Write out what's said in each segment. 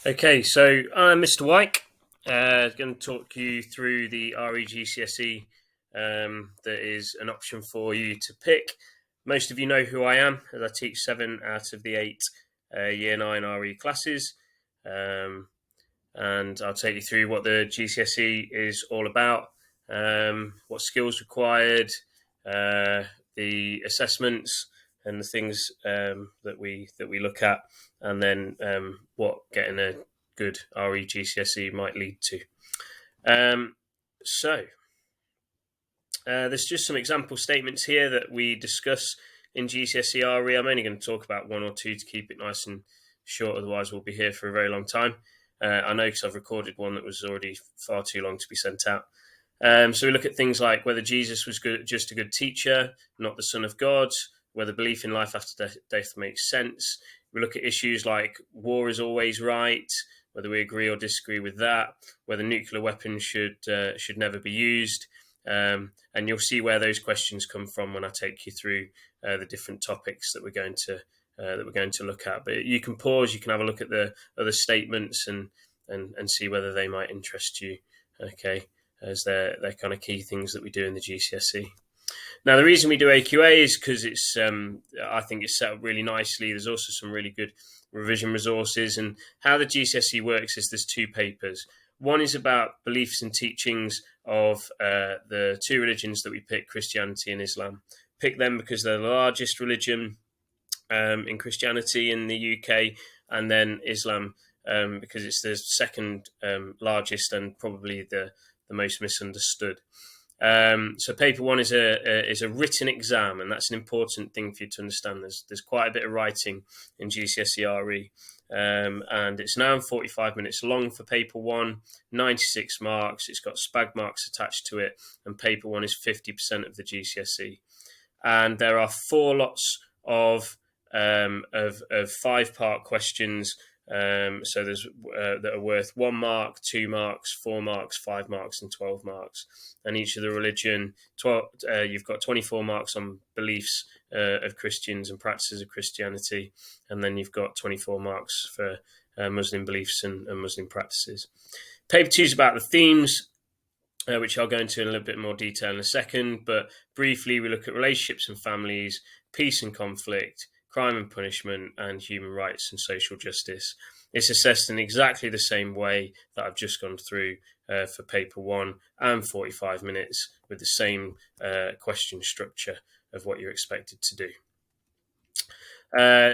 Okay, so I'm Mr. Wyke. Going to talk you through the RE GCSE that is an option for you to pick. Most of you know who I am, as I teach 7 out of the 8 Year 9 RE classes. And I'll take you through what the GCSE is all about, what skills required, the assessments, and the things that we look at, and then what getting a good RE GCSE might lead to. Um, so there's just some example statements here that we discuss in GCSE RE. I'm only going to talk about one or two to keep it nice and short, otherwise we'll be here for a very long time. I know because I've recorded one that was already far too long to be sent out. So we look at things like whether Jesus was just a good teacher, not the Son of God, whether belief in life after death makes sense. We look at issues like war is always right, whether we agree or disagree with that, whether nuclear weapons should never be used. And you'll see where those questions come from when I take you through the different topics that we're going to look at. But you can pause, you can have a look at the other statements and see whether they might interest you. Okay, as they're kind of key things that we do in the GCSE. Now, the reason we do AQA is because it's I think it's set up really nicely. There's also some really good revision resources, and how the GCSE works is there's two papers. One is about beliefs and teachings of the two religions that we pick, Christianity and Islam. Pick them because they're the largest religion in Christianity in the UK, and then Islam because it's the second largest and probably the most misunderstood. So paper one is a written exam, and that's an important thing for you to understand. There's quite a bit of writing in GCSE RE, and it's an hour and 45 minutes long for paper one, 96 marks. It's got SPAG marks attached to it, and paper one is 50% of the GCSE. And there are 4 lots of 5-part questions. So there's that are worth 1 mark, 2 marks, 4 marks, 5 marks, and 12 marks. And each of the religion, you've got 24 marks on beliefs of Christians and practices of Christianity, and then you've got 24 marks for Muslim beliefs and Muslim practices. Paper 2 is about the themes, which I'll go into in a little bit more detail in a second. But briefly, we look at relationships and families, peace and conflict, crime and punishment, and human rights and social justice. It's assessed in exactly the same way that I've just gone through for paper one, and 45 minutes with the same question structure of what you're expected to do.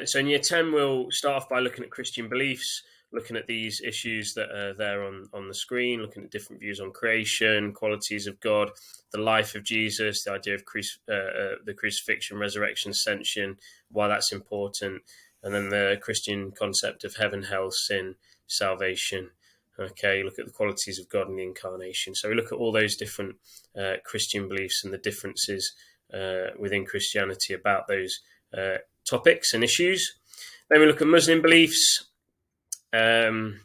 So in year 10, we'll start off by looking at Christian beliefs, looking at these issues that are there on the screen, looking at different views on creation, qualities of God, the life of Jesus, the idea of the crucifixion, resurrection, ascension, why that's important, and then the Christian concept of heaven, hell, sin, salvation. Okay, look at the qualities of God and the incarnation. So we look at all those different Christian beliefs and the differences within Christianity about those topics and issues. Then we look at Muslim beliefs. Again,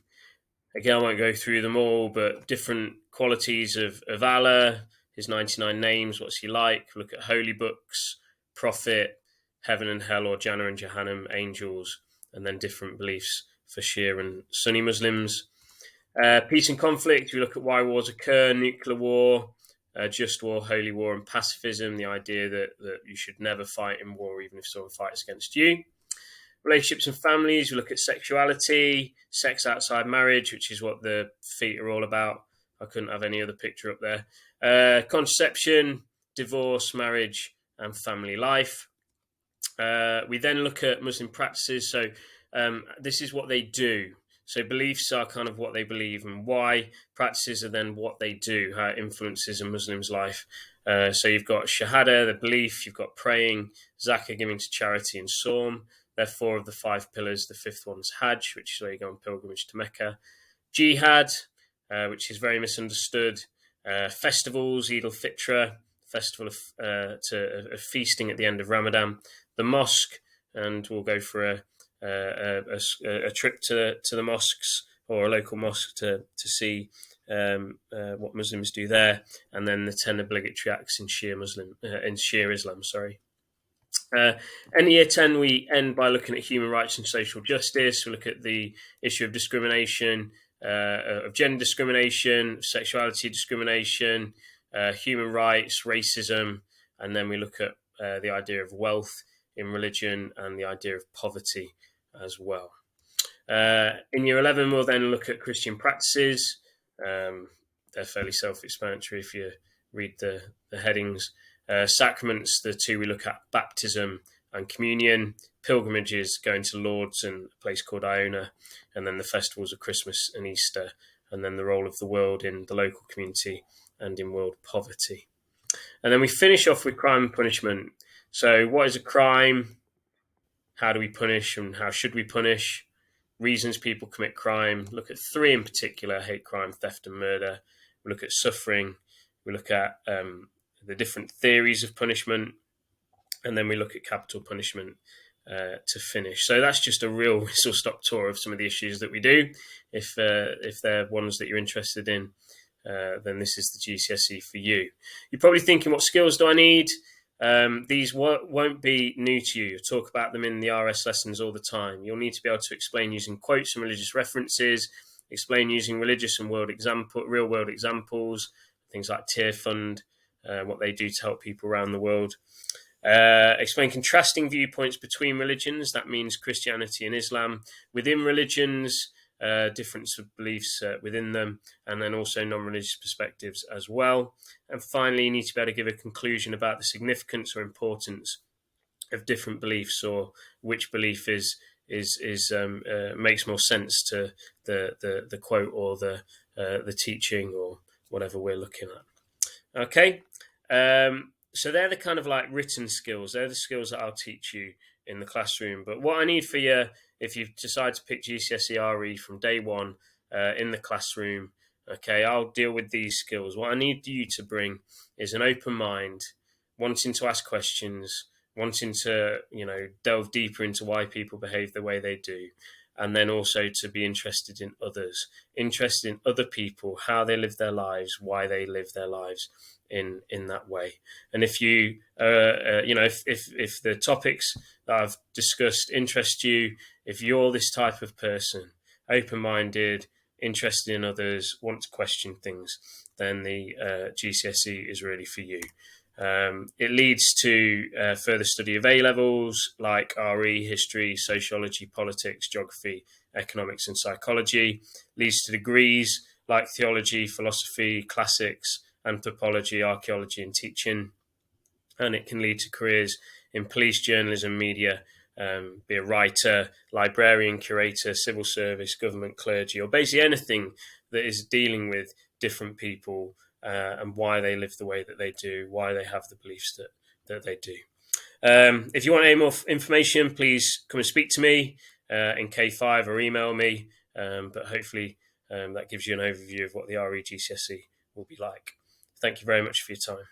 I won't go through them all, but different qualities of Allah, his 99 names, what's he like. Look at holy books, prophet, heaven and hell, or Jannah and Jahannam, angels, and then different beliefs for Shia and Sunni Muslims. Peace and conflict, we look at why wars occur, nuclear war, just war, holy war, and pacifism, the idea that you should never fight in war, even if someone fights against you. Relationships and families, we look at sexuality, sex outside marriage, which is what the feet are all about. I couldn't have any other picture up there. Contraception, divorce, marriage, and family life. We then look at Muslim practices. So this is what they do. So beliefs are kind of what they believe and why. Practices are then what they do, how it influences a Muslim's life. So you've got Shahada, the belief, you've got praying, Zakah, giving to charity, and Sawm. They're 4 of the 5 pillars. The 5th one's Hajj, which is where you go on pilgrimage to Mecca. Jihad, which is very misunderstood. Festivals, Eid al-Fitr, festival of feasting at the end of Ramadan. The mosque, and we'll go for a trip to the mosques or a local mosque to see what Muslims do there, and then the 10 obligatory acts in Shia Islam. Sorry. In year 10, we end by looking at human rights and social justice. We look at the issue of discrimination, of gender discrimination, sexuality discrimination, human rights, racism, and then we look at the idea of wealth in religion and the idea of poverty as well. In year 11, we'll then look at Christian practices. They're fairly self-explanatory if you read the headings. Sacraments, the two we look at, baptism and communion. Pilgrimages, going to Lourdes and a place called Iona. And then the festivals of Christmas and Easter. And then the role of the world in the local community and in world poverty. And then we finish off with crime and punishment. So what is a crime? How do we punish and how should we punish? Reasons people commit crime. Look at three in particular: hate crime, theft and murder. We look at suffering. We look at the different theories of punishment, and then we look at capital punishment to finish. So that's just a real whistle-stop tour of some of the issues that we do. If they're ones that you're interested in, then this is the GCSE for you. You're probably thinking, what skills do I need? These won't be new to you. You talk about them in the RS lessons all the time. You'll need to be able to explain using quotes and religious references, explain using religious and real world examples, things like Tear Fund, what they do to help people around the world. Explain contrasting viewpoints between religions. That means Christianity and Islam. Within religions, difference of beliefs within them, and then also non-religious perspectives as well. And finally, you need to be able to give a conclusion about the significance or importance of different beliefs, or which belief makes more sense to the quote or the teaching or whatever we're looking at. Okay, so they're the kind of like written skills. They're the skills that I'll teach you in the classroom. But what I need for you, if you decide to pick GCSE RE from day one in the classroom, okay, I'll deal with these skills. What I need you to bring is an open mind, wanting to ask questions, wanting to, delve deeper into why people behave the way they do, and then also to be interested in others, interested in other people, how they live their lives, why they live their lives in that way. And if you, if the topics that I've discussed interest you, if you're this type of person, open-minded, interested in others, want to question things, then the GCSE is really for you. It leads to further study of A-levels like RE, history, sociology, politics, geography, economics and psychology. Leads to degrees like theology, philosophy, classics, anthropology, archaeology and teaching. And it can lead to careers in police, journalism, media, be a writer, librarian, curator, civil service, government, clergy, or basically anything that is dealing with different people and why they live the way that they do, why they have the beliefs that they do. If you want any more information, please come and speak to me in K5 or email me. But hopefully that gives you an overview of what the RE GCSE will be like. Thank you very much for your time.